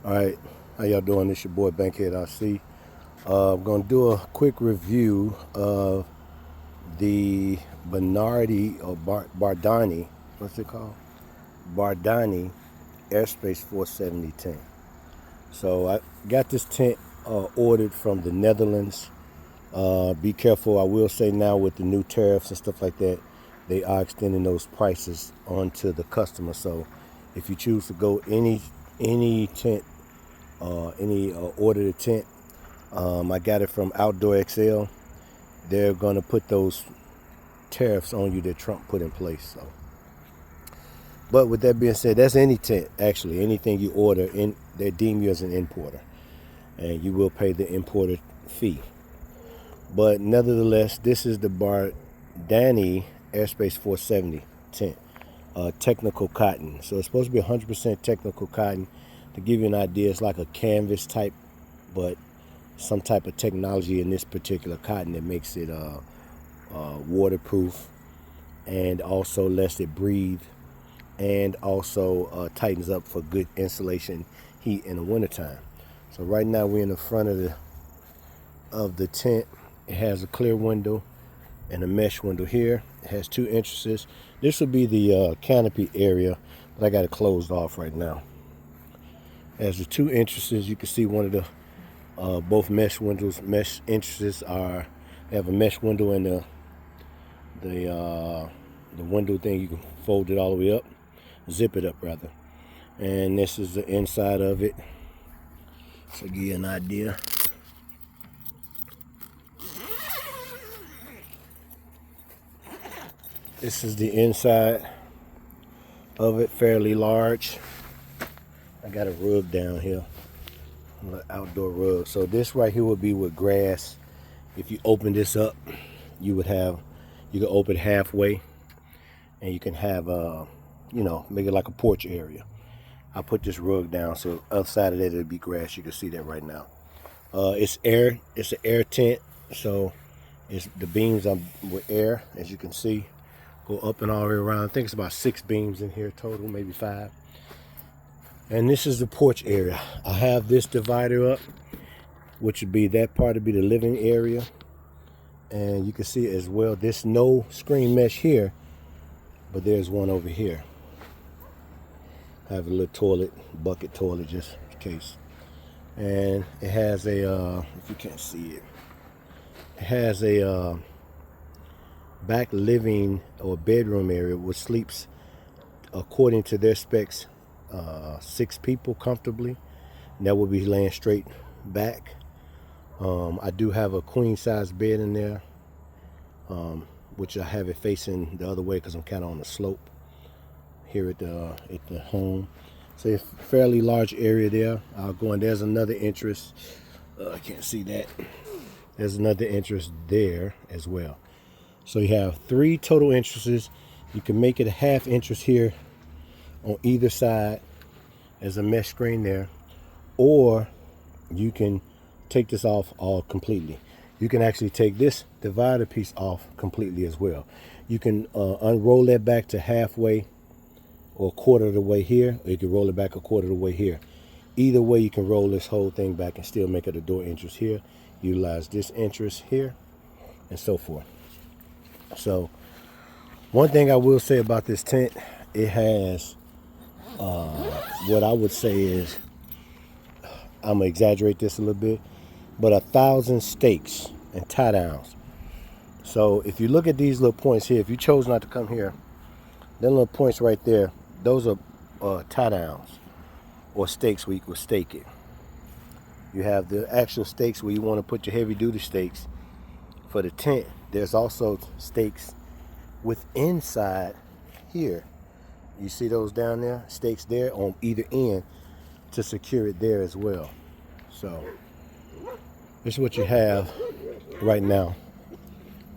All right, how y'all doing? This your boy Bankhead RC. I'm gonna do a quick review of the Bardani, what's it called? Bardani Airspace 47010. So I got this tent ordered from the Netherlands. Be careful, I will say now with the new tariffs and stuff like that, they are extending those prices onto the customer. So if you choose to go any tent, order the tent, I got it from OutdoorXl. They're gonna put those tariffs on you that Trump put in place. So, but with that being said, that's any tent actually. Anything you order, they deem you as an importer, and you will pay the importer fee. But nevertheless, this is the Bardani Airspace 470 tent, technical cotton. So it's supposed to be 100% technical cotton. To give you an idea, it's like a canvas type, but some type of technology in this particular cotton that makes it waterproof, and also lets it breathe, and also tightens up for good insulation heat in the wintertime. So right now we're in the front of the tent. It has a clear window and a mesh window here. It has 2 entrances. This will be the canopy area, but I got it closed off right now. It has the 2 entrances. You can see one of the both mesh windows. Mesh entrances have a mesh window, and the window thing, you can fold it all the way up, zip it up rather. And this is the inside of it. So give you an idea. This is the inside of it, fairly large. I got a rug down here, an outdoor rug. So this right here would be with grass. If you open this up, you can open halfway, and you can have make it like a porch area. I put this rug down, so other side of that it'll be grass. You can see that right now. It's air. It's an air tent, so the beams are with air, as you can see. Go up and all the way around. I think it's about 6 beams in here total, maybe 5. And this is the porch area. I have this divider up, which would be that part would be the living area. And you can see as well, there's no screen mesh here, but there's one over here. I have a little toilet, bucket toilet, just in case. And it has a, if you can't see it, it has a back living or bedroom area which sleeps, according to their specs, 6 people comfortably, and that will be laying straight back. I do have a queen size bed in there, which I have it facing the other way because I'm kind of on the slope here at the home. So it's a fairly large area there. I'll go in. There's another entrance. I can't see that. There's another entrance there as well. So you have 3 total entrances. You can make it a half entrance here on either side as a mesh screen there, or you can take this off all completely. You can actually take this divider piece off completely as well. You can unroll that back to halfway or a quarter of the way here, or you can roll it back a quarter of the way here. Either way, you can roll this whole thing back and still make it a door entrance here. Utilize this entrance here, and so forth. So one thing I will say about this tent, it has what I would say is, I'm gonna exaggerate this a little bit, but 1,000 stakes and tie downs. So if you look at these little points here, if you chose not to come here, them little points right there, those are tie downs or stakes where you could stake it. You have the actual stakes where you want to put your heavy duty stakes for the tent. There's also stakes with inside here. You see those down there? Stakes there on either end to secure it there as well. So this is what you have right now.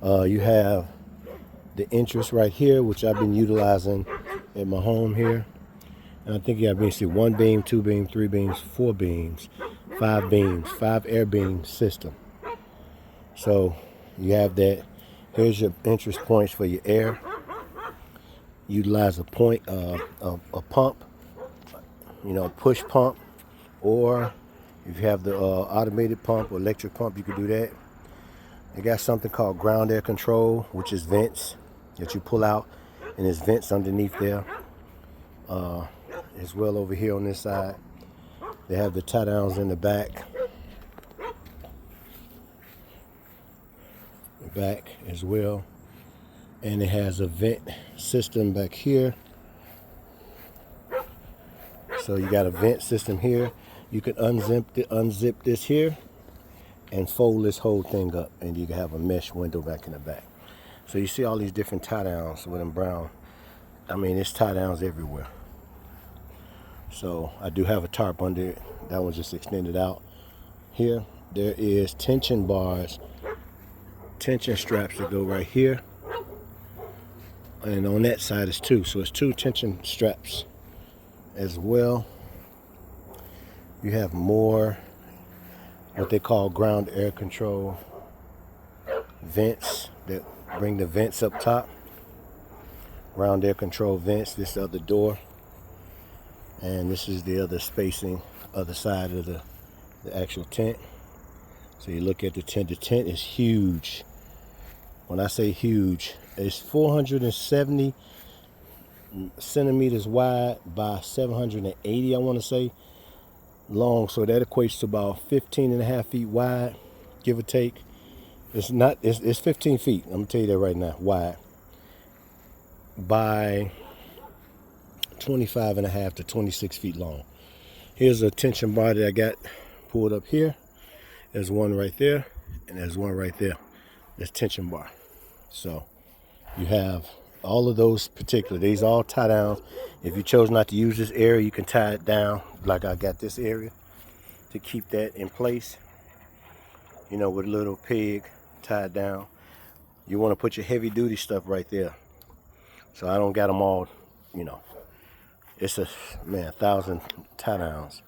You have the entrance right here, which I've been utilizing at my home here. And I think you have basically 1 beam, 2 beams, 3 beams, 4 beams, 5 beams, 5 air beam system. So you have that. Here's your entrance points for your air. Utilize a pump, push pump, or if you have the automated pump or electric pump, you can do that. They got something called ground air control, which is vents that you pull out, and there's vents underneath there. As well over here on this side, they have the tie downs in the back. The back as well. And it has a vent system back here. So you got a vent system here. You can unzip this here and fold this whole thing up, and you can have a mesh window back in the back. So you see all these different tie downs with them brown. I mean, it's tie downs everywhere. So I do have a tarp under it. That one's just extended out. Here there is tension bars, tension straps that go right here, and on that side is two. So it's two tension straps as well. You have more what they call ground air control vents that bring the vents up top. Ground air control vents. This other door, and this is the other spacing, other side of the actual tent. So you look at the tent. The tent is huge. When I say huge, it's 470 centimeters wide by 780, I want to say, long. So that equates to about 15.5 feet wide, give or take. It's 15 feet. I'm gonna tell you that right now, wide, by 25.5 to 26 feet long. Here's a tension bar that I got pulled up here. There's one right there, and there's one right there. There's tension bar. So you have all of those particular. These all tie downs. If you chose not to use this area, you can tie it down like I got this area to keep that in place. You know, with a little peg tied down. You want to put your heavy duty stuff right there. So I don't got them all, you know. It's 1,000 tie downs.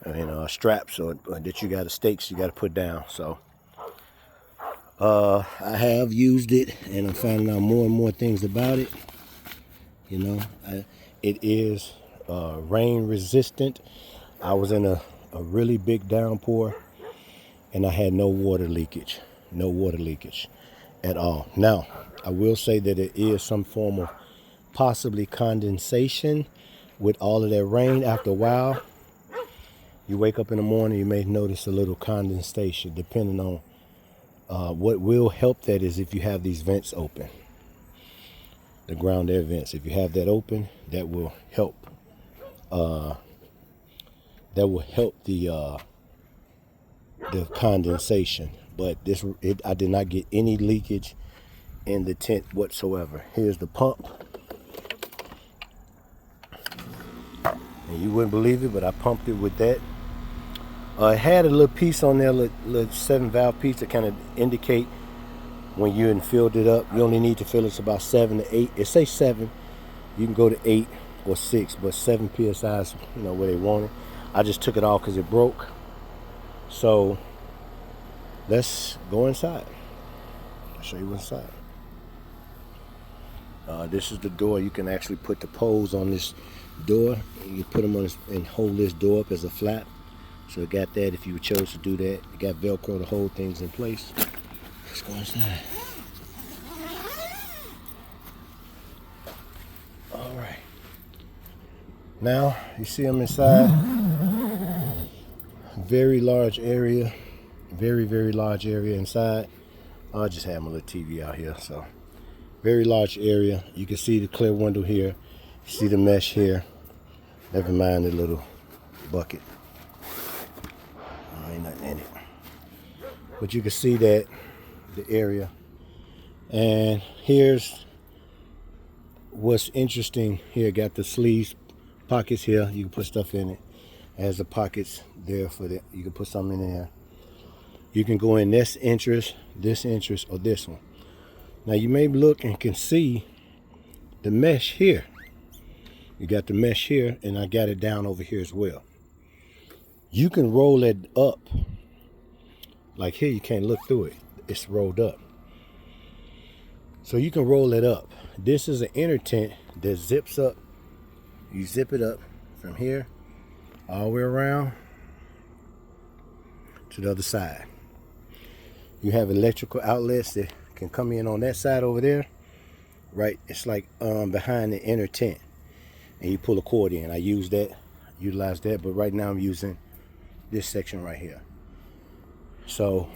You know, straps or that you got, stakes you got to put down. So I have used it, and I'm finding out more and more things about it. You know, it is rain resistant. I was in a really big downpour, and I had no water leakage at all. Now, I will say that it is some form of possibly condensation with all of that rain. After a while, you wake up in the morning, you may notice a little condensation, depending on what will help that is if you have these vents open, the ground air vents. If you have that open, that will help. The condensation. But I did not get any leakage in the tent whatsoever. Here's the pump, and you wouldn't believe it, but I pumped it with that. It had a little piece on there, little 7-valve piece to kind of indicate when you filled it up. You only need to fill it to about 7 to 8. It says 7. You can go to 8 or 6, but 7 psi is, you know, where they want it. I just took it off because it broke. So let's go inside. I'll show you what's inside. This is the door. You can actually put the poles on this door. You put them on this and hold this door up as a flap. So it got that if you chose to do that. It got Velcro to hold things in place. Let's go inside. All right. Now, you see I'm inside. Very large area. Very, very large area inside. I'll just have my little TV out here. So, very large area. You can see the clear window here. You see the mesh here. Never mind the little bucket. Ain't nothing in it. But you can see that the area. And here's what's interesting here. Got the sleeves, pockets here. You can put stuff in it. It has the pockets there for that. You can put something in there. You can go in this entrance, or this one. Now you may look and can see the mesh here. You got the mesh here, and I got it down over here as well. You can roll it up. Like here, you can't look through it. It's rolled up. So you can roll it up. This is an inner tent that zips up. You zip it up from here, all the way around to the other side. You have electrical outlets that can come in on that side over there, right? It's like behind the inner tent, and you pull a cord in. I use that, utilize that, but right now I'm using this section right here. So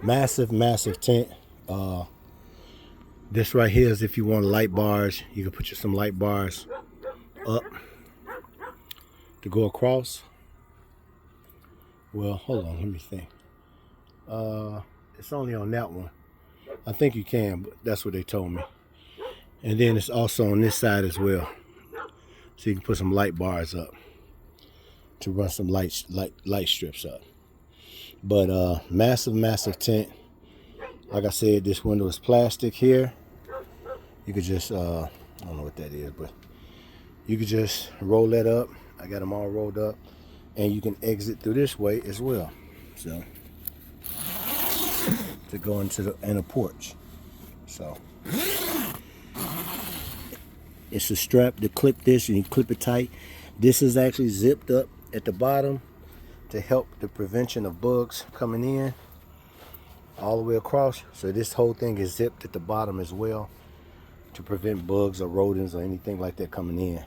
massive tent. This right here is if you want light bars. You can put some light bars up to go across. Well, hold on, let me think. It's only on that one. I think you can, but that's what they told me. And then it's also on this side as well, so you can put some light bars up to run some light strips up. But massive tent. Like I said, this window is plastic here. You could just I don't know what that is, but you could just roll that up. I got them all rolled up, and you can exit through this way as well. So to go into the inner porch. So it's a strap to clip this, and you clip it tight. This is actually zipped up at the bottom to help the prevention of bugs coming in all the way across. So this whole thing is zipped at the bottom as well to prevent bugs or rodents or anything like that coming in.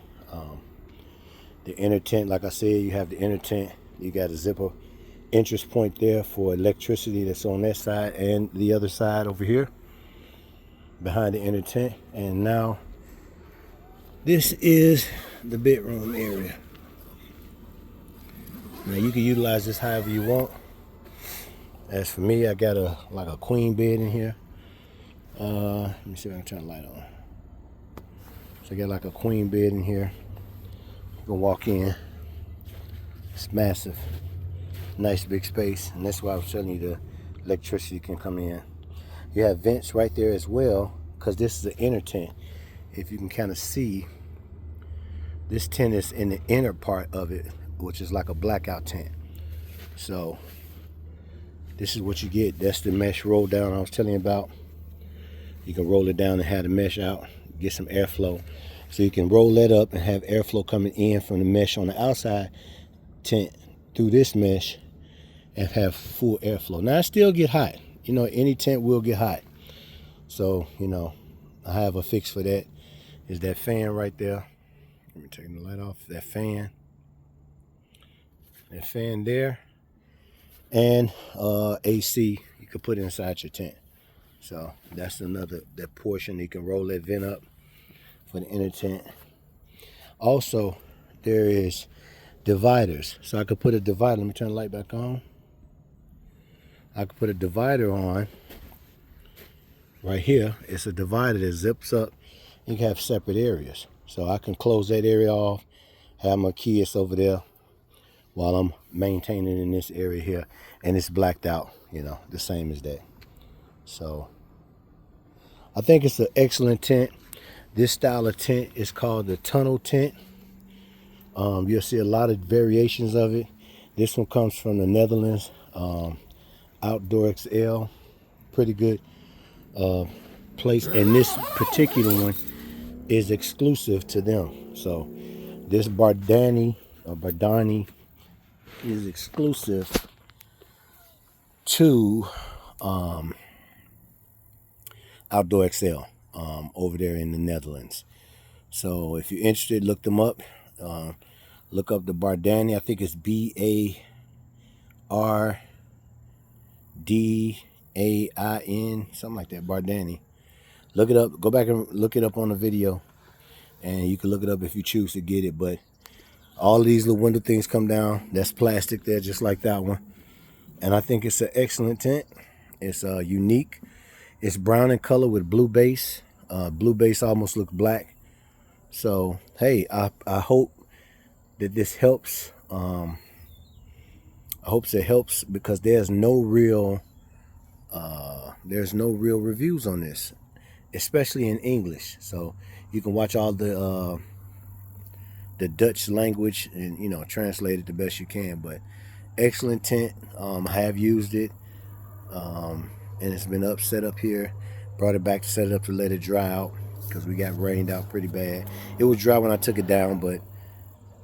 The inner tent, like I said, you have the inner tent. You got a zipper entrance point there for electricity that's on that side and the other side over here behind the inner tent. And now this is the bedroom area. Now you can utilize this however you want. As for me, I got like a queen bed in here. Let me see if I can turn the light on. So I got like a queen bed in here. You can walk in. It's massive. Nice big space. And that's why I was telling you the electricity can come in. You have vents right there as well, because this is the inner tent. If you can kind of see, this tent is in the inner part of it, which is like a blackout tent. So this is what you get. That's the mesh roll down I was telling you about. You can roll it down and have the mesh out, get some airflow. So you can roll that up and have airflow coming in from the mesh on the outside tent through this mesh and have full airflow. Now, I still get hot. You know, any tent will get hot. So, you know, I have a fix for that. Is that fan right there. Let me take the light off. That fan. That fan there. And AC you can put inside your tent. So that's that portion. You can roll that vent up for the inner tent. Also, there is dividers. So I could put a divider. Let me turn the light back on. I could put a divider on right here. It's a divider that zips up. You can have separate areas. So I can close that area off, have my kids over there while I'm maintaining in this area here. And it's blacked out, you know, the same as that. So I think it's an excellent tent. This style of tent is called the tunnel tent. You'll see a lot of variations of it. This one comes from the Netherlands, OutdoorXl. Pretty good place. And this particular one is exclusive to them. So this Bardani is exclusive to OutdoorXl over there in the Netherlands. So if you're interested, look them up. Look up the Bardani. I think it's BARDAIN, something like that. Bardani. Look it up. Go back and look it up on the video, and you can look it up if you choose to get it. But all these little window things come down. That's plastic there, just like that one. And I think it's an excellent tent. It's unique. It's brown in color with blue base. Blue base almost looks black. So hey, I hope that this helps. I hope it helps, because there's no real reviews on this, especially in English. So you can watch all the Dutch language and, you know, translate it the best you can. But excellent tent. I have used it, and it's been set up here. Brought it back to set it up to let it dry out, because we got rained out pretty bad. It was dry when I took it down, but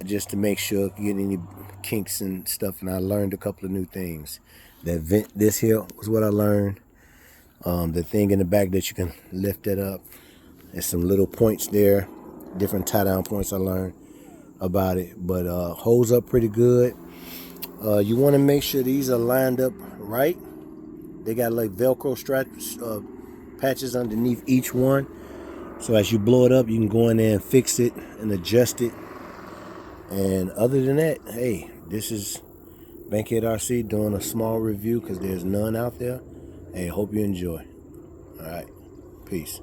just to make sure if you get any kinks and stuff. And I learned a couple of new things. That vent, this here was what I learned. The thing in the back that you can lift it up. There's some little points there, different tie down points I learned about it. But holds up pretty good. You want to make sure these are lined up right. They got like Velcro straps, patches underneath each one. So as you blow it up, you can go in there and fix it and adjust it. And other than that, hey, this is Bankhead RC doing a small review because there's none out there. Hey, hope you enjoy. All right, peace.